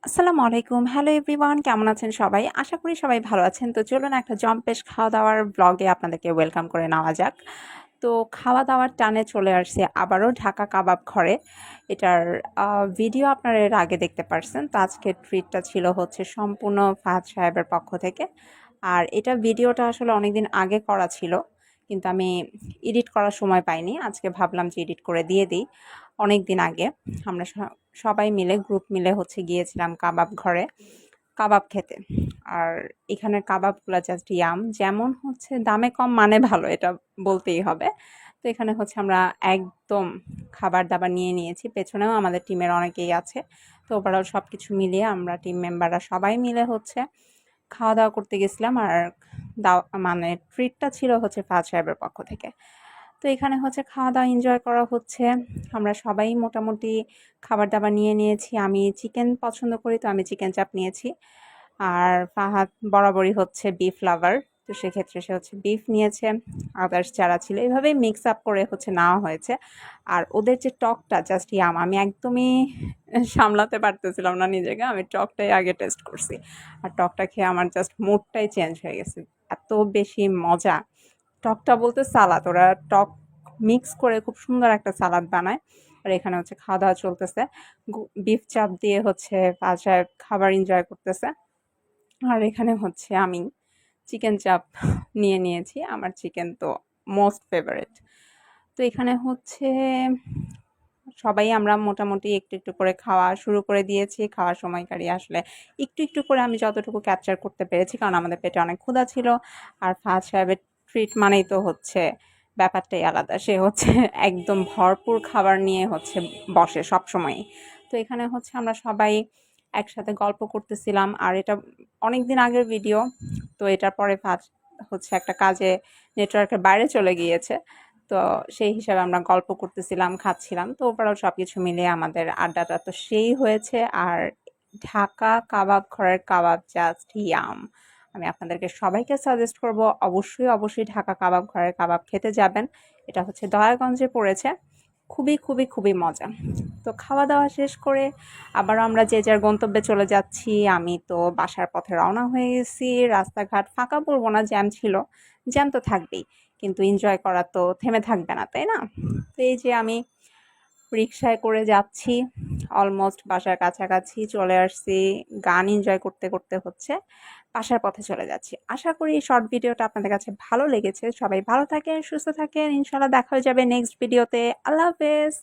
আসসালামু আলাইকুম। Hello everyone, কেমন আছেন সবাই? আশা করি সবাই ভালো আছেন। তো চলুন একটা জম্পেশ খাওয়া-দাওয়ার ব্লগে আপনাদেরকে ওয়েলকাম করে নেওয়া যাক। তো খাওয়া-দাওয়ার টানে চলে আসছি আবারও ঢাকা কাবাব ঘরে। এটার ভিডিও আপনারা এর আগে দেখতে পারছেন। তো আজকের ট্রিটটা ছিল হচ্ছে সম্পূর্ণ ফাহাদ সাহেবের পক্ষ থেকে। আর এটা ভিডিওটা আসলে অনেকদিন আগে করা ছিল। কিন্তু আমি এডিট করার সময় পাইনি। আজকে ভাবলাম যে এডিট করে দিয়ে দিই। অনেকদিন আগে আমরা সবাই মিলে গ্রুপ মিলে হচ্ছে গিয়েছিলাম কাবাব ঘরে কাবাব খেতে। আর এখানের কাবাবগুলা জাস্ট ইয়াম। যেমন হচ্ছে দামে কম মানে ভালো, এটা বলতেই হবে। তো এখানে হচ্ছে আমরা একদম খাবার-দাবার নিয়ে নিয়েছি। পেছনেও আমাদের টিমের অনেকেই আছে। তো ওভারঅল সবকিছু মিলিয়ে আমরা টিম মেম্বাররা সবাই মিলে হচ্ছে খাওয়া-দাওয়া করতে গেছিলাম। আর মানে ট্রিটটা ছিল হচ্ছে ফাহাদ সাহেবের পক্ষ থেকে। তো এখানে হচ্ছে খাওয়া-দাওয়া এনজয় করা হচ্ছে। আমরা সবাই মোটামুটি খাবার-দাবার নিয়ে নিয়েছি। আমি চিকেন পছন্দ করি, তো আমি চিকেন চাপ নিয়েছি। আর ফাহাদ বরাবরই হচ্ছে বিফ লাভার। তো সেক্ষেত্রে সে হচ্ছে বিফ নিয়েছে। আদার্স যারা ছিল এভাবেই মিক্স আপ করে হচ্ছে নেওয়া হয়েছে। আর ওদের যে টকটা জাস্ট ইয়াম! আমি একদমই সামলাতে পারতেছিলাম না নিজেকে। আমি টকটাই আগে টেস্ট করছি। আর টকটা খেয়ে আমার জাস্ট মুডটাই চেঞ্জ হয়ে গেছে। এত বেশি মজা! টকটা বলতে সালাদ। ওরা টক মিক্স করে খুব সুন্দর একটা সালাদ বানায়। আর এখানে হচ্ছে খাওয়া-দাওয়া চলতেছে। বিফ চাপ দিয়ে হচ্ছে বাসায় খাবার এনজয় করতেছে। আর এখানে হচ্ছে আমি চিকেন চাপ নিয়ে নিয়েছি। আমার চিকেন তো মোস্ট ফেভারিট। তো এখানে হচ্ছে সবাই আমরা মোটামুটি একটু, একটু করে খাওয়া শুরু করে দিয়েছি। খাওয়ার সময়কারী আসলে একটু, একটু করে আমি যতটুকু ক্যাপচার করতে পেরেছি। কারণ আমাদের পেটে অনেক ক্ষুধা ছিল। আর ফাহাদ সাহেবের ট্রিট মানেই তো হচ্ছে ব্যাপারটাই আলাদা। সে হচ্ছে একদম ভরপুর খাবার নিয়ে হচ্ছে বসে সবসময়ই। তো এখানে হচ্ছে আমরা সবাই একসাথে গল্প করতেছিলাম। আর এটা অনেকদিন আগের ভিডিও। তো এটার পরে ফাহাদ হচ্ছে একটা কাজে নেটওয়ার্কের বাইরে চলে গিয়েছে। তো সেই হিসাবে আমরা গল্প করতেছিলাম, খাচ্ছিলাম। তো ওভারঅল সবকিছু মিলিয়ে আমাদের আড্ডাটা তো সেই হয়েছে। আর ঢাকা কাবাব ঘরের কাবাব জাস্ট ইয়াম! আমি আপনাদেরকে সবাইকে সাজেস্ট করব অবশ্যই, অবশ্যই ঢাকা কাবাব ঘরের কাবাব খেতে যাবেন। এটা হচ্ছে দয়াগঞ্জে পড়েছে। খুবই, খুবই, খুবই মজা। তো খাওয়া-দাওয়া শেষ করে আবারও আমরা যে যার গন্তব্যে চলে যাচ্ছি। আমি তো বাসার পথে রওনা হয়ে গেছি। রাস্তাঘাট ফাঁকা বলব না, জ্যাম ছিল। জ্যাম তো থাকবেই। কিন্তু এনজয় করা তো থেমে থাকবে না, তাই না? তো এই যে আমি রিক্সায় করে যাচ্ছি। অলমোস্ট বাসার কাছাকাছি চলে আসছি। গান এনজয় করতে, করতে হচ্ছে বাসার পথে চলে যাচ্ছি। আশা করি এই শর্ট ভিডিওটা আপনাদের কাছে ভালো লেগেছে। সবাই ভালো থাকেন, সুস্থ থাকেন। ইনশাআল্লাহ দেখা হয়ে যাবে নেক্সট ভিডিওতে। আল্লাহ হাফেজ।